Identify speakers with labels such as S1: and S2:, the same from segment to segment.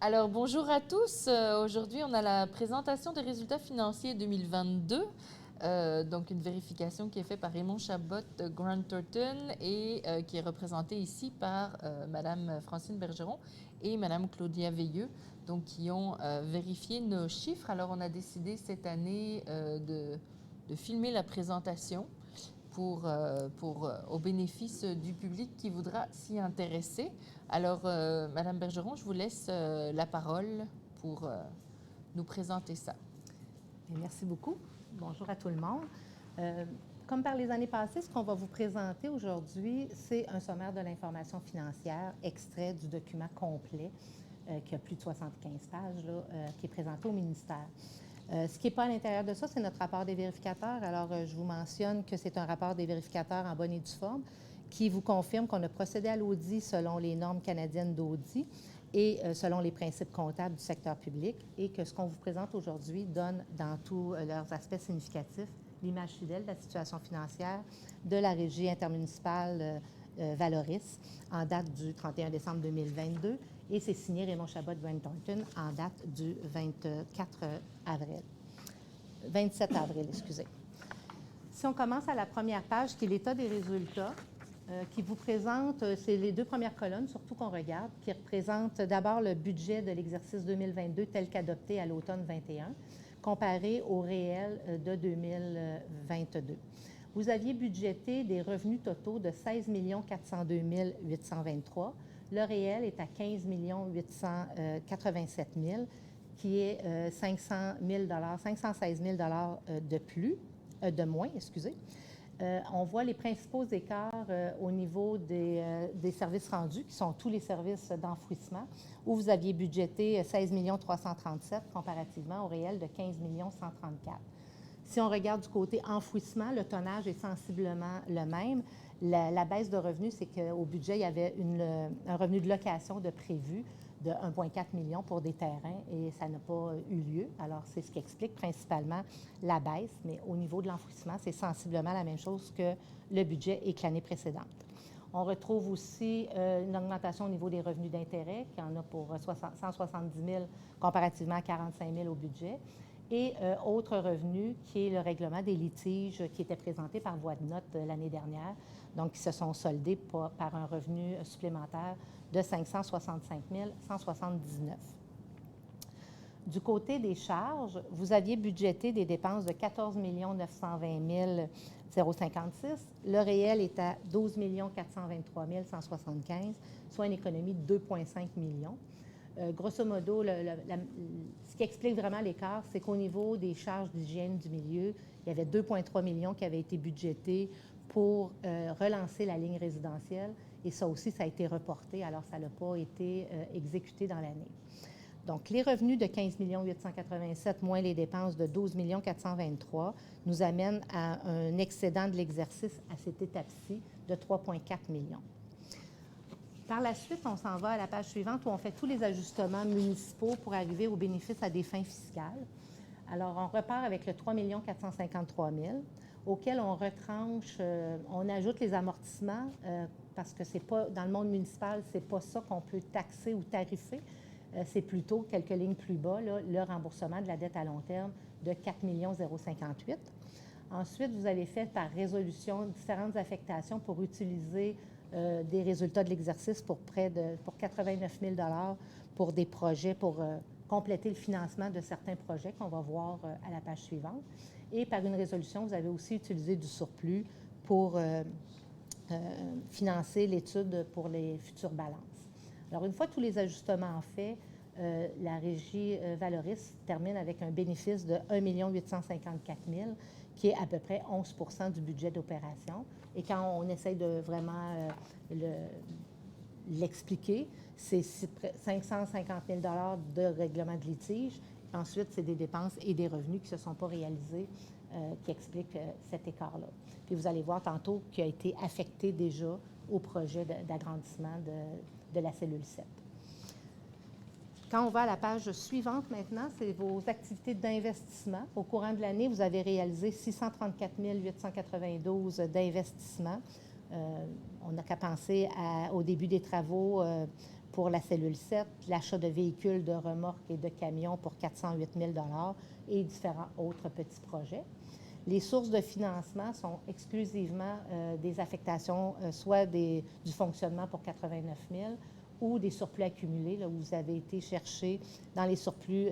S1: Alors, bonjour à tous. Aujourd'hui, on a la présentation des résultats financiers 2022. Donc, une vérification qui est faite par Raymond Chabot de Grant Thornton et qui est représentée ici par Madame Francine Bergeron et Madame Claudia Veilleux, donc qui ont vérifié nos chiffres. Alors, on a décidé cette année de filmer la présentation au bénéfice du public qui voudra s'y intéresser. Alors, Madame Bergeron, je vous laisse la parole pour nous présenter ça.
S2: Merci beaucoup. Bonjour à tout le monde. Comme par les années passées, ce qu'on va vous présenter aujourd'hui, c'est un sommaire de l'information financière, extrait du document complet, qui a plus de 75 pages, là, qui est présenté au ministère. Ce qui n'est pas à l'intérieur de ça, c'est notre rapport des vérificateurs. Alors, je vous mentionne que c'est un rapport des vérificateurs en bonne et due forme qui vous confirme qu'on a procédé à l'audit selon les normes canadiennes d'audit et selon les principes comptables du secteur public, et que ce qu'on vous présente aujourd'hui donne, dans tous leurs aspects significatifs, l'image fidèle de la situation financière de la Régie intermunicipale Valoris en date du 31 décembre 2022, et c'est signé Raymond Chabot de Grant Thornton en date du 27 avril, excusez. Si on commence à la première page, qui est l'état des résultats, qui vous présente, c'est les deux premières colonnes, surtout qu'on regarde, qui représentent d'abord le budget de l'exercice 2022 tel qu'adopté à l'automne 21, comparé au réel de 2022. Vous aviez budgété des revenus totaux de 16 402 823. Le réel est à 15 887 000, qui est 516 000 de moins, excusez. On voit les principaux écarts au niveau des services rendus, qui sont tous les services d'enfouissement, où vous aviez budgété 16 337 comparativement au réel de 15 134. Si on regarde du côté enfouissement, le tonnage est sensiblement le même. La baisse de revenus, c'est qu'au budget, il y avait un revenu de location de prévu de 1,4 million pour des terrains et ça n'a pas eu lieu. Alors, c'est ce qui explique principalement la baisse, mais au niveau de l'enfouissement, c'est sensiblement la même chose que le budget et que l'année précédente. On retrouve aussi une augmentation au niveau des revenus d'intérêt, qui en a pour 170 000 comparativement à 45 000 au budget. Et autre revenu, qui est le règlement des litiges qui était présenté par voie de note l'année dernière, donc qui se sont soldés par un revenu supplémentaire de 565 179. Du côté des charges, vous aviez budgété des dépenses de 14 920 056. Le réel est à 12 423 175, soit une économie de 2,5 millions. Grosso modo, ce qui explique vraiment l'écart, c'est qu'au niveau des charges d'hygiène du milieu, il y avait 2,3 millions qui avaient été budgétés pour relancer la ligne résidentielle. Et ça aussi, ça a été reporté, alors ça n'a pas été exécuté dans l'année. Donc, les revenus de 15 887 moins les dépenses de 12 423 nous amènent à un excédent de l'exercice à cette étape-ci de 3,4 millions. Par la suite, on s'en va à la page suivante où on fait tous les ajustements municipaux pour arriver au bénéfice à des fins fiscales. Alors, on repart avec le 3 453 000, auquel on retranche, on ajoute les amortissements parce que c'est pas, dans le monde municipal, c'est pas ça qu'on peut taxer ou tarifer. C'est plutôt quelques lignes plus bas, là, le remboursement de la dette à long terme de 4 058. Ensuite, vous avez fait par résolution différentes affectations pour utiliser des résultats de l'exercice pour 89 000 pour des projets, pour compléter le financement de certains projets qu'on va voir à la page suivante. Et par une résolution, vous avez aussi utilisé du surplus pour financer l'étude pour les futures balances. Alors, une fois tous les ajustements faits, la Régie Valoris termine avec un bénéfice de 1 854 000, qui est à peu près 11 % du budget d'opération. Et quand on essaye de vraiment l'expliquer, c'est 550 000 de règlement de litige. Ensuite, c'est des dépenses et des revenus qui ne se sont pas réalisés qui expliquent cet écart-là. Puis vous allez voir tantôt qu'il a été affecté déjà au projet d'agrandissement de la cellule 7. Quand on va à la page suivante maintenant, c'est vos activités d'investissement. Au courant de l'année, vous avez réalisé 634 892 d'investissement. On n'a qu'à penser au début des travaux pour la cellule 7, l'achat de véhicules, de remorques et de camions pour 408 000 et différents autres petits projets. Les sources de financement sont exclusivement des affectations, soit du fonctionnement pour 89 000 ou des surplus accumulés, là, où vous avez été chercher dans les surplus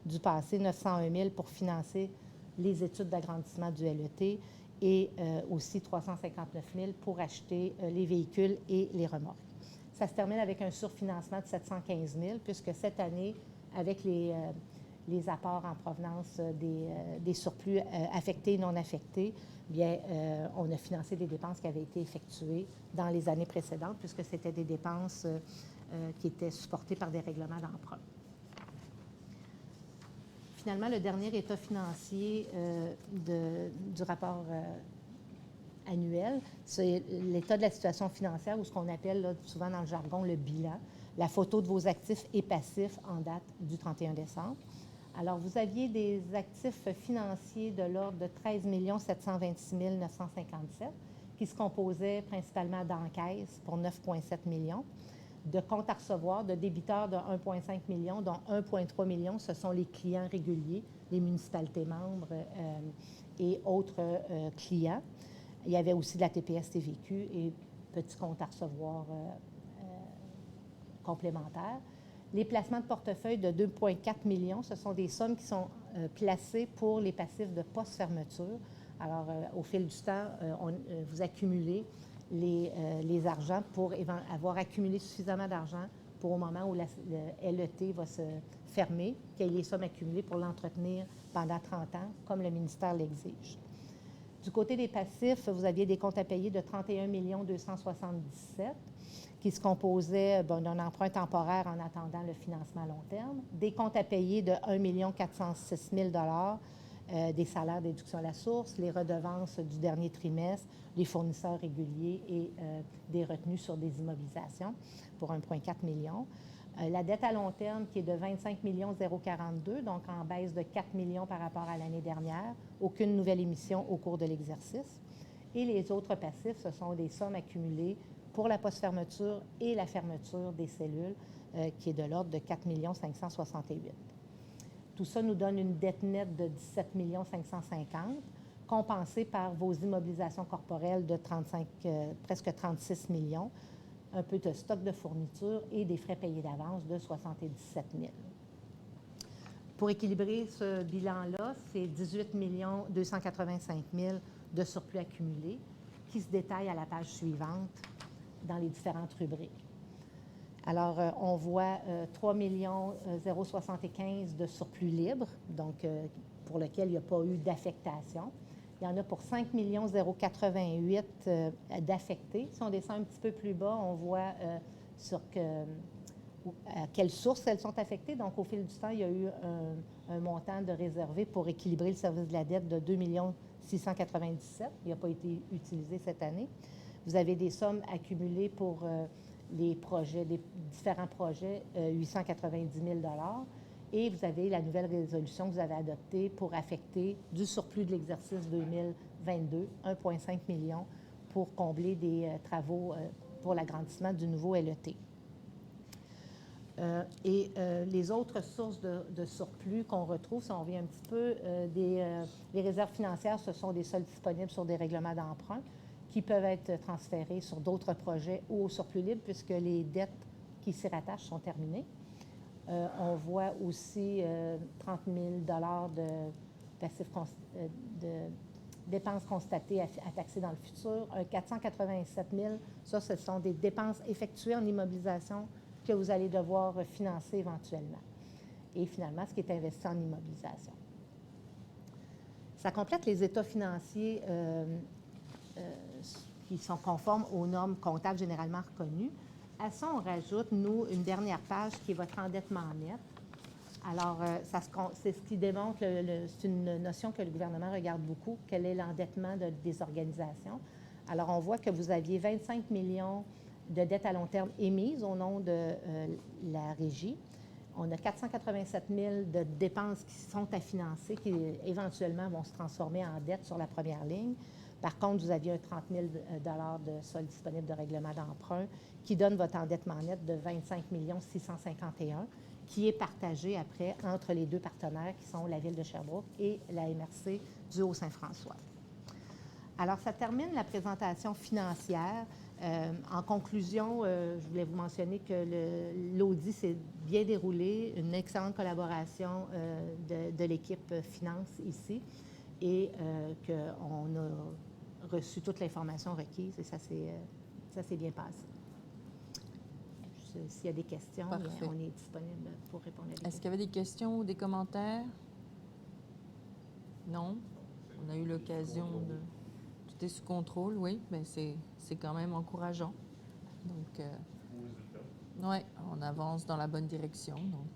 S2: du passé 901 000 pour financer les études d'agrandissement du LET et aussi 359 000 pour acheter les véhicules et les remorques. Ça se termine avec un surfinancement de 715 000 puisque cette année, avec les apports en provenance des surplus affectés et non affectés, bien, on a financé des dépenses qui avaient été effectuées dans les années précédentes, puisque c'était des dépenses qui étaient supportées par des règlements d'emprunt. Finalement, le dernier état financier du rapport annuel, c'est l'état de la situation financière, ou ce qu'on appelle là, souvent dans le jargon le bilan, la photo de vos actifs et passifs en date du 31 décembre. Alors, vous aviez des actifs financiers de l'ordre de 13 726 957 qui se composaient principalement d'encaisses pour 9,7 millions, de comptes à recevoir, de débiteurs de 1,5 million, dont 1,3 million, ce sont les clients réguliers, les municipalités membres et autres clients. Il y avait aussi de la TPS-TVQ et petits comptes à recevoir complémentaires. Les placements de portefeuille de 2,4 millions, ce sont des sommes qui sont placées pour les passifs de post-fermeture. Alors, au fil du temps, vous accumulez les argents pour avoir accumulé suffisamment d'argent pour au moment où le LET va se fermer, qu'il y ait les sommes accumulées pour l'entretenir pendant 30 ans, comme le ministère l'exige. Du côté des passifs, vous aviez des comptes à payer de 31 277 000 qui se composaient d'un emprunt temporaire en attendant le financement à long terme, des comptes à payer de 1 406 000 des salaires d'éducation à la source, les redevances du dernier trimestre, les fournisseurs réguliers et des retenues sur des immobilisations pour 1,4 million. La dette à long terme qui est de 25 042 donc en baisse de 4 millions par rapport à l'année dernière. Aucune nouvelle émission au cours de l'exercice. Et les autres passifs, ce sont des sommes accumulées pour la post-fermeture et la fermeture des cellules, qui est de l'ordre de 4 568 000. Tout ça nous donne une dette nette de 17 550 000, compensée par vos immobilisations corporelles de presque 36 millions, un peu de stock de fourniture et des frais payés d'avance de 77 000. Pour équilibrer ce bilan-là, c'est 18 285 000 de surplus accumulés qui se détaillent à la page suivante dans les différentes rubriques. Alors, on voit 3 075 000 de surplus libre, donc pour lequel il n'y a pas eu d'affectation. Il y en a pour 5 088 d'affectés. Si on descend un petit peu plus bas, on voit à quelles sources elles sont affectées. Donc, au fil du temps, il y a eu un montant de réservé pour équilibrer le service de la dette de 2 697 000. Il n'a pas été utilisé cette année. Vous avez des sommes accumulées pour les différents projets, 890 000 et vous avez la nouvelle résolution que vous avez adoptée pour affecter du surplus de l'exercice 2022, 1,5 million pour combler des travaux pour l'agrandissement du nouveau LET. Les autres sources de surplus qu'on retrouve, si on revient un petit peu, les réserves financières, ce sont des soldes disponibles sur des règlements d'emprunt qui peuvent être transférés sur d'autres projets ou au surplus libre puisque les dettes qui s'y rattachent sont terminées. On voit aussi 30 000 de passifs de dépenses constatées à taxer dans le futur. 487 000, ça, ce sont des dépenses effectuées en immobilisation que vous allez devoir financer éventuellement. Et finalement, ce qui est investi en immobilisation. Ça complète les états financiers qui sont conformes aux normes comptables généralement reconnues. À ça, on rajoute, nous, une dernière page qui est votre endettement net. Alors, c'est ce qui démontre, c'est une notion que le gouvernement regarde beaucoup, quel est l'endettement des organisations. Alors, on voit que vous aviez 25 millions de dettes à long terme émises au nom de la régie. On a 487 000 de dépenses qui sont à financer, qui éventuellement vont se transformer en dettes sur la première ligne. Par contre, vous aviez un 30 000 de solde disponible de règlement d'emprunt qui donne votre endettement net de 25 651 qui est partagé après entre les deux partenaires qui sont la Ville de Sherbrooke et la MRC du Haut-Saint-François. Alors, ça termine la présentation financière. En conclusion, je voulais vous mentionner que l'audit s'est bien déroulé, une excellente collaboration de l'équipe finance ici et qu'on a reçu toute l'information requise et ça s'est bien passé. S'il y a des questions, on est disponible pour répondre à des questions.
S1: Est-ce qu'il y avait des questions ou des commentaires? Non? On a eu l'occasion de... Tout est sous contrôle, oui, mais c'est quand même encourageant. Donc, oui, on avance dans la bonne direction. Donc.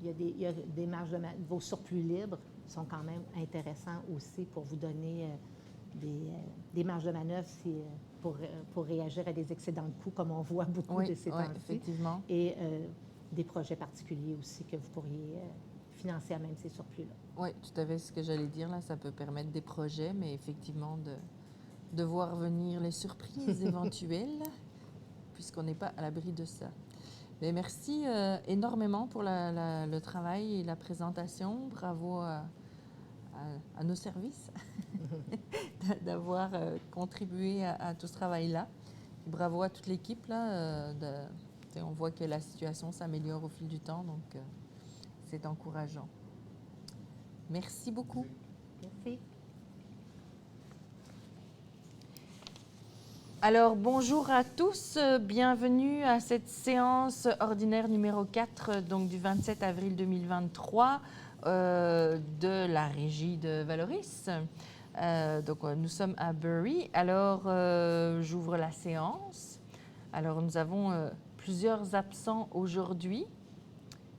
S2: Il y a des marges de vos surplus libres sont quand même intéressants aussi pour vous donner des marges de manœuvre pour réagir à des excédents de coûts, comme on voit beaucoup de ces temps-ci.
S1: Effectivement.
S2: Et des projets particuliers aussi que vous pourriez financer à même ces surplus-là.
S1: Oui, tout à fait ce que j'allais dire. Là, ça peut permettre des projets, mais effectivement de voir venir les surprises éventuelles, puisqu'on n'est pas à l'abri de ça. Mais merci énormément pour le travail et la présentation. Bravo à nos services d'avoir contribué à tout ce travail-là. Bravo à toute l'équipe. On voit que la situation s'améliore au fil du temps, donc c'est encourageant. Merci beaucoup.
S2: Merci.
S1: Alors, bonjour à tous. Bienvenue à cette séance ordinaire numéro 4, donc du 27 avril 2023 de la Régie de Valoris. Donc, nous sommes à Bury. Alors, j'ouvre la séance. Alors, nous avons plusieurs absents aujourd'hui,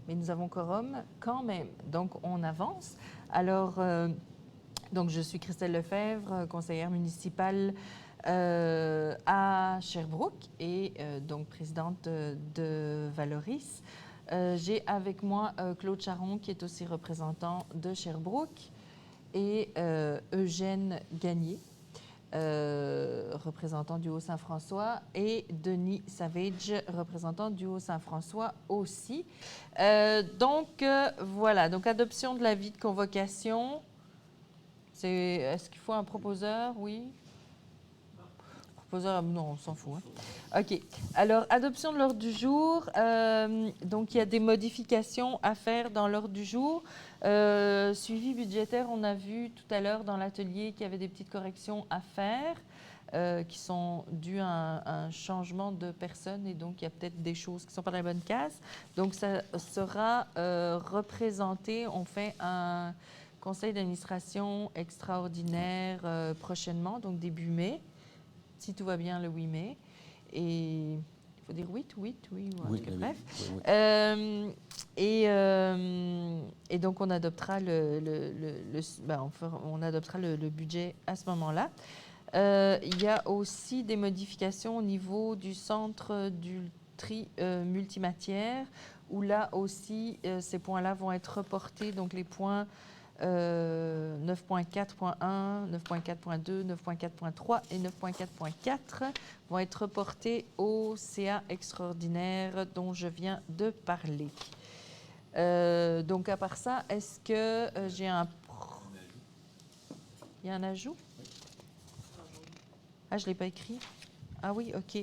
S1: mais nous avons quorum quand même. Donc, on avance. Alors, donc, je suis Christelle Lefebvre, conseillère municipale à Sherbrooke et donc présidente de Valoris. J'ai avec moi Claude Charon, qui est aussi représentant de Sherbrooke, et Eugène Gagné, représentant du Haut-Saint-François, et Denis Savage, représentant du Haut-Saint-François aussi. Voilà, donc adoption de l'avis de convocation. Est-ce qu'il faut un proposeur? Oui. Non, on s'en fout. Hein. OK. Alors, adoption de l'ordre du jour. Donc, il y a des modifications à faire dans l'ordre du jour. Suivi budgétaire, on a vu tout à l'heure dans l'atelier qu'il y avait des petites corrections à faire qui sont dues à un changement de personne et donc il y a peut-être des choses qui ne sont pas dans la bonne case. Donc, ça sera représenté. On fait un conseil d'administration extraordinaire prochainement, donc début mai. Si tout va bien, le 8 mai. Et il faut dire 8, oui. Bref. Oui. Et donc, on adoptera on adoptera le budget à ce moment-là. Il y a aussi des modifications au niveau du centre du tri multimatière, où là aussi, ces points-là vont être reportés. Donc, les points 9.4.1, 9.4.2, 9.4.3 et 9.4.4 vont être reportés au CA extraordinaire dont je viens de parler. Donc, à part ça, est-ce que j'ai un... Il y a un ajout? Ah, je ne l'ai pas écrit. Ah oui, OK.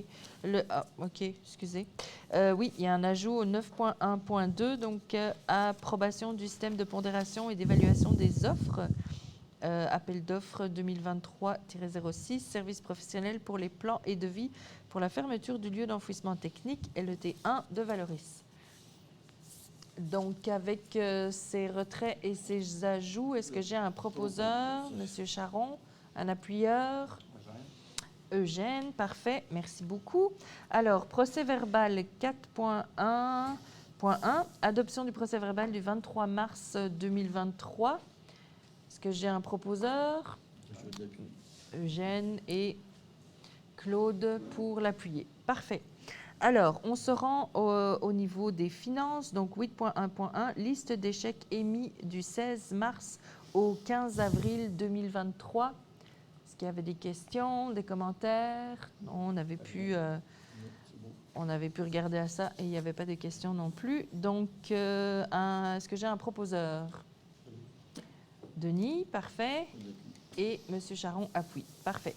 S1: OK, excusez. Oui, il y a un ajout au 9.1.2, donc approbation du système de pondération et d'évaluation des offres. Appel d'offres 2023-06, service professionnel pour les plans et devis pour la fermeture du lieu d'enfouissement technique LET1 de Valoris. Donc, avec ces retraits et ces ajouts, est-ce que j'ai un proposeur, M. Charon, un appuyeur? Eugène, parfait, merci beaucoup. Alors, procès-verbal 4.1.1, adoption du procès-verbal du 23 mars 2023. Est-ce que j'ai un proposeur? Eugène et Claude pour l'appuyer. Parfait. Alors, on se rend au niveau des finances. Donc, 8.1.1, liste d'échecs émis du 16 mars au 15 avril 2023. Est-ce qu'il y avait des questions, des commentaires? On avait pu regarder à ça et il n'y avait pas de questions non plus. Donc, est-ce que j'ai un proposeur? Denis, parfait. Et M. Charron appuie. Parfait.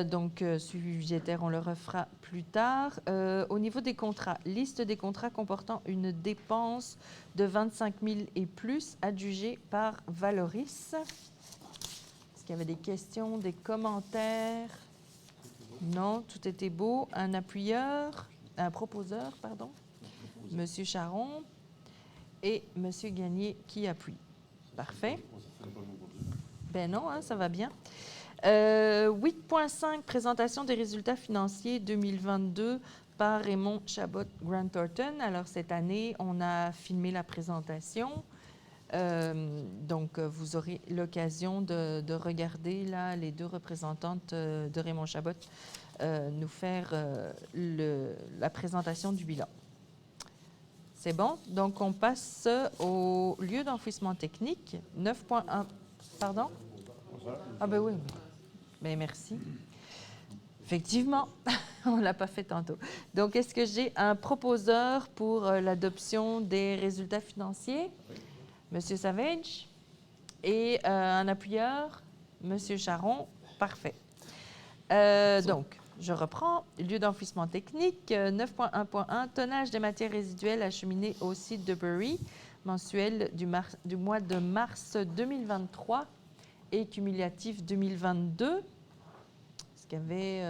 S1: Donc, suivi budgétaire, on le refera plus tard. Au niveau des contrats, liste des contrats comportant une dépense de 25 000 et plus adjugée par Valoris. Est-ce qu'il y avait des questions, des commentaires? Non, tout était beau. Un proposeur, pardon. M. Charron et M. Gagné qui appuie. Parfait. Ben non, hein, ça va bien. 8.5, présentation des résultats financiers 2022 par Raymond Chabot Grant Thornton. Alors, cette année, on a filmé la présentation. Donc, vous aurez l'occasion de regarder là, les deux représentantes de Raymond Chabot nous faire la présentation du bilan. C'est bon? Donc, on passe au lieu d'enfouissement technique, 9.1. Pardon? Ah ben oui. Bien, merci. Effectivement, on ne l'a pas fait tantôt. Donc, est-ce que j'ai un proposeur pour l'adoption des résultats financiers? Monsieur Savage. Et un appuyeur? Monsieur Charron. Parfait. Donc, je reprends. Lieu d'enfouissement technique, 9.1.1, tonnage des matières résiduelles acheminées au site de Bury, mensuel du mois de mars 2023 et cumulatif 2022. Est-ce qu'il y avait...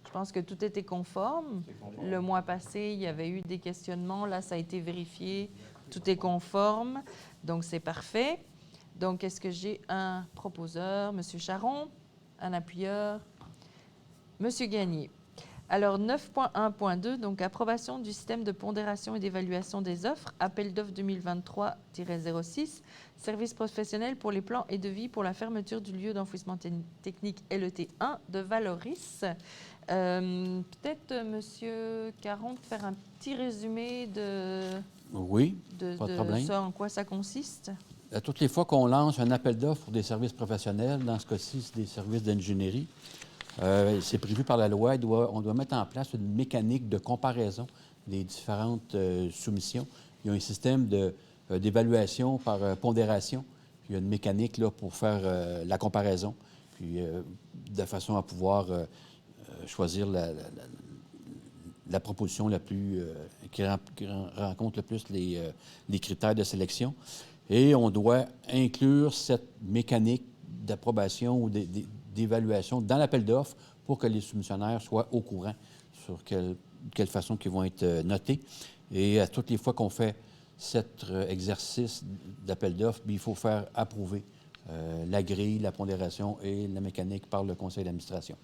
S1: je pense que tout était conforme. Le mois passé, il y avait eu des questionnements. Là, ça a été vérifié. Tout est conforme. Donc, c'est parfait. Donc, est-ce que j'ai un proposeur? Monsieur Charron, un appuyeur? Monsieur Gagné. Alors, 9.1.2, donc approbation du système de pondération et d'évaluation des offres, appel d'offres 2023-06, service professionnel pour les plans et devis pour la fermeture du lieu d'enfouissement technique LET1 de Valoris. Peut-être, Monsieur Caron, faire un petit résumé
S3: Oui, pas de problème.
S1: Ça, en quoi ça consiste?
S3: Toutes les fois qu'on lance un appel d'offres pour des services professionnels, dans ce cas-ci, c'est des services d'ingénierie, c'est prévu par la loi, on doit mettre en place une mécanique de comparaison des différentes soumissions. Il y a un système d'évaluation par pondération, puis il y a une mécanique là, pour faire la comparaison, puis de façon à pouvoir choisir la proposition la plus qui rencontre le plus les critères de sélection. Et on doit inclure cette mécanique d'approbation ou d'évaluation dans l'appel d'offres pour que les soumissionnaires soient au courant sur quelle façon ils vont être notés. Et à toutes les fois qu'on fait cet exercice d'appel d'offres, il faut faire approuver la grille, la pondération et la mécanique par le conseil d'administration.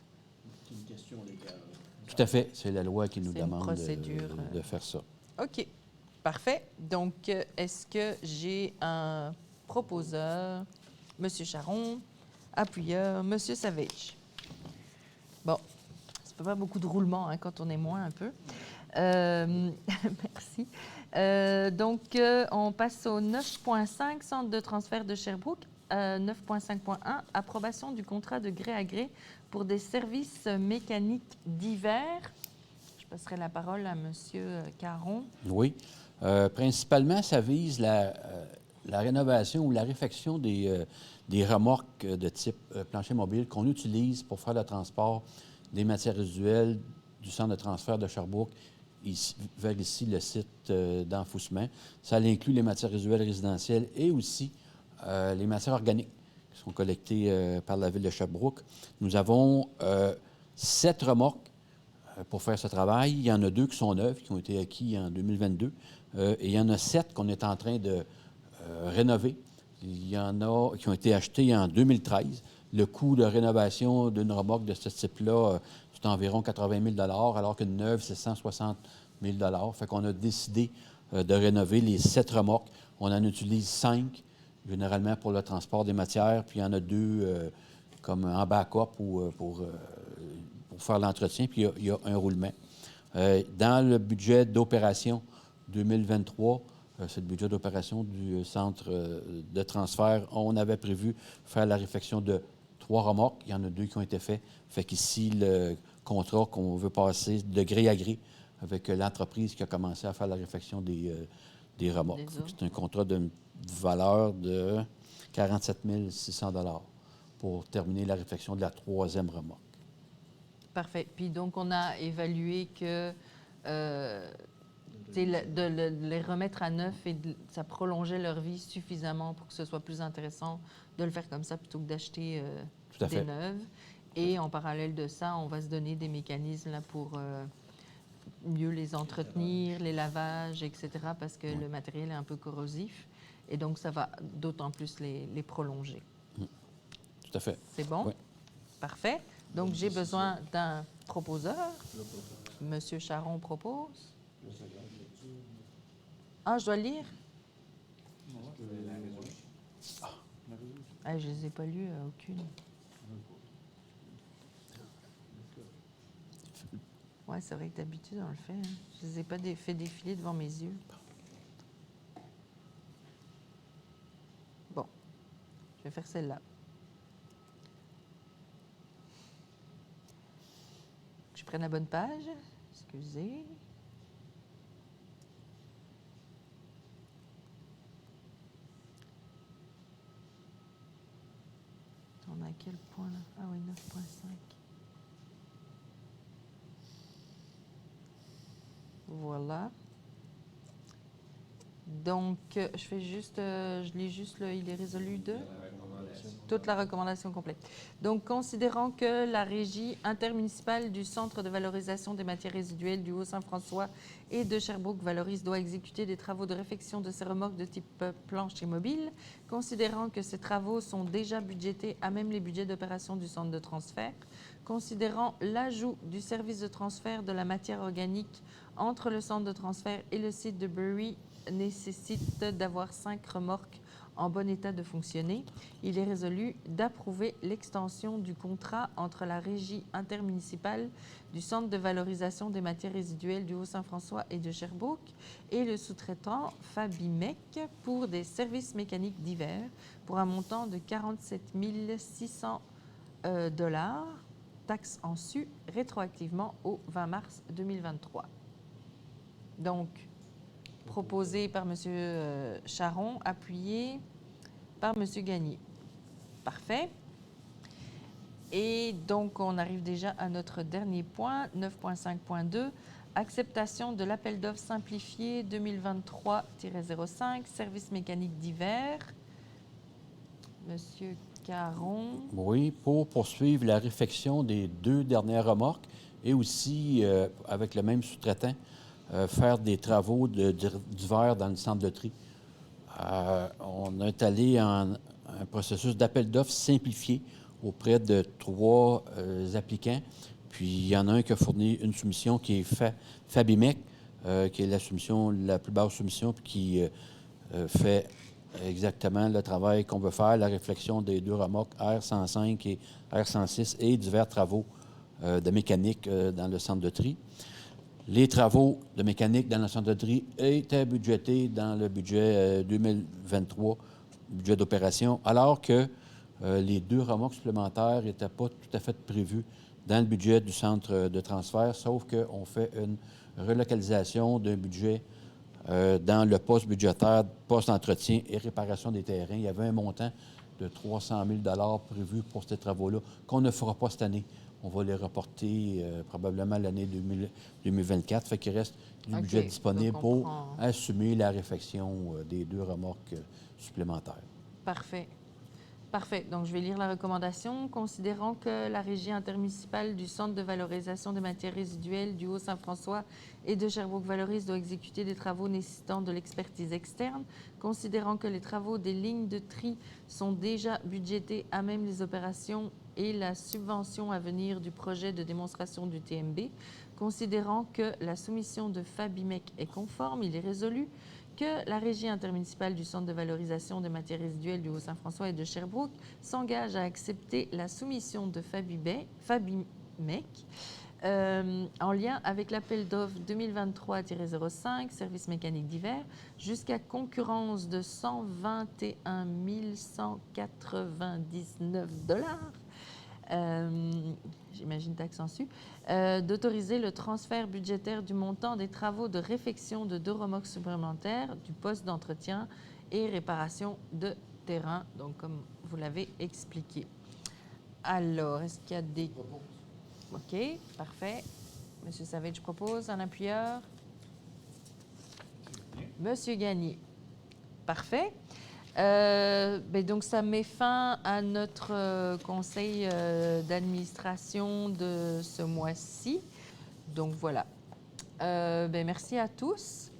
S4: C'est une question légale.
S3: Tout à fait. C'est la loi qui nous demande de faire ça.
S1: OK. Parfait. Donc, est-ce que j'ai un proposeur? Monsieur Charron, appuyeur, Monsieur Savage. Bon, ça fait pas beaucoup de roulement hein, quand on est moins un peu. Merci. Donc, on passe au 9.5, centre de transfert de Sherbrooke. 9.5.1, approbation du contrat de gré à gré pour des services mécaniques divers. Je passerai la parole à Monsieur Caron.
S3: Oui. Principalement, ça vise la rénovation ou la réfection des remorques de type plancher mobile qu'on utilise pour faire le transport des matières résiduelles du centre de transfert de Sherbrooke vers ici le site d'enfouissement. Ça inclut les matières résiduelles résidentielles et aussi les matières organiques qui sont collectées par la ville de Sherbrooke. Nous avons 7 remorques pour faire ce travail. Il y en a 2 qui sont neuves, qui ont été acquis en 2022. Et il y en a 7 qu'on est en train de rénover. Il y en a qui ont été achetés en 2013. Le coût de rénovation d'une remorque de ce type-là, c'est environ 80 000 alors qu'une neuve, c'est 160 000 Fait qu'on a décidé de rénover les 7 remorques. On en utilise 5, généralement pour le transport des matières, puis il y en a 2 comme en backup pour faire l'entretien, puis il y a un roulement. Dans le budget d'opération 2023, c'est le budget d'opération du centre de transfert, on avait prévu faire la réfection de 3 remorques, il y en a 2 qui ont été faits. Fait qu'ici, le contrat qu'on veut passer de gré à gré avec l'entreprise qui a commencé à faire la réfection des remorques.
S1: Des
S3: Fait que
S1: autres.
S3: c'est un contrat d'une valeur de 47 600 pour terminer la réfection de la 3e remorque.
S1: Parfait. Puis donc, on a évalué que de les remettre à neuf et ça prolongeait leur vie suffisamment pour que ce soit plus intéressant de le faire comme ça plutôt que d'acheter
S3: Tout à
S1: des
S3: fait.
S1: neuves. Et en parallèle de ça, on va se donner des mécanismes là, pour mieux les entretenir, les lavages, etc. parce que le matériel est un peu corrosif. Et donc, ça va d'autant plus les prolonger.
S3: Tout à fait.
S1: C'est bon?
S3: Oui.
S1: Parfait. Donc, j'ai besoin d'un proposeur. Monsieur Charon propose. Ah, je dois le lire? Ah, je ne les ai pas lus, aucune. Oui, c'est vrai que d'habitude, on le fait. Hein. Je ne les ai pas fait défiler devant mes yeux. Bon, je vais faire celle-là. Je prenne la bonne page. Excusez. On a à quel point, là? Ah oui, 9,5. Voilà. Donc, je fais juste, je lis juste, il est résolu de toute la recommandation complète. Donc, considérant que la régie intermunicipale du Centre de valorisation des matières résiduelles du Haut-Saint-François et de Sherbrooke-Valoris doit exécuter des travaux de réfection de ces remorques de type plancher mobile, considérant que ces travaux sont déjà budgétés à même les budgets d'opération du centre de transfert, considérant l'ajout du service de transfert de la matière organique entre le centre de transfert et le site de Bury nécessite d'avoir 5 remorques en bon état de fonctionner, il est résolu d'approuver l'extension du contrat entre la régie intermunicipale du Centre de valorisation des matières résiduelles du Haut-Saint-François et de Sherbrooke et le sous-traitant Fabimec pour des services mécaniques divers pour un montant de 47 600 $, taxes en su, rétroactivement au 20 mars 2023. Donc, proposé par M. Charon, appuyé par M. Gagné. Parfait. Et donc, on arrive déjà à notre dernier point, 9.5.2, acceptation de l'appel d'offres simplifié 2023-05, services mécaniques divers. Monsieur Caron.
S3: Oui, pour poursuivre la réfection des 2 dernières remorques et aussi, avec le même sous-traitant, faire des travaux d'hiver dans le centre de tri. On est allé en un processus d'appel d'offres simplifié auprès de 3 applicants. Puis, il y en a un qui a fourni une soumission qui est Fabimec, qui est la soumission, la plus basse soumission, puis qui fait exactement le travail qu'on veut faire, la réflexion des 2 remorques R105 et R106 et divers travaux de mécanique dans le centre de tri. Les travaux de mécanique dans le centre de tri étaient budgétés dans le budget 2023, budget d'opération, alors que les 2 remorques supplémentaires n'étaient pas tout à fait prévues dans le budget du centre de transfert, sauf qu'on fait une relocalisation d'un budget dans le poste budgétaire, poste d'entretien et réparation des terrains. Il y avait un montant de 300 000 $ prévu pour ces travaux-là, qu'on ne fera pas cette année. On va les reporter probablement l'année 2024. Fait qu'il reste du budget disponible pour assumer la réfection des 2 remorques supplémentaires.
S1: Parfait. Parfait. Donc, je vais lire la recommandation. Considérant que la régie intermunicipale du Centre de valorisation des matières résiduelles du Haut-Saint-François et de Sherbrooke-Valoris doit exécuter des travaux nécessitant de l'expertise externe, considérant que les travaux des lignes de tri sont déjà budgétés à même les opérations et la subvention à venir du projet de démonstration du TMB, considérant que la soumission de Fabimec est conforme, il est résolu que la régie intermunicipale du Centre de valorisation des matières résiduelles du Haut-Saint-François et de Sherbrooke s'engage à accepter la soumission de Fabimec en lien avec l'appel d'offres 2023-05, services mécaniques divers, jusqu'à concurrence de 121 199 $, j'imagine taxe en su, d'autoriser le transfert budgétaire du montant des travaux de réfection de 2 remorques supplémentaires du poste d'entretien et réparation de terrain, donc comme vous l'avez expliqué. Alors, est-ce qu'il y a des... OK, parfait. Monsieur Savage propose un appuyeur. Monsieur Gagné. Parfait. Donc, ça met fin à notre conseil d'administration de ce mois-ci. Donc, voilà. Merci à tous.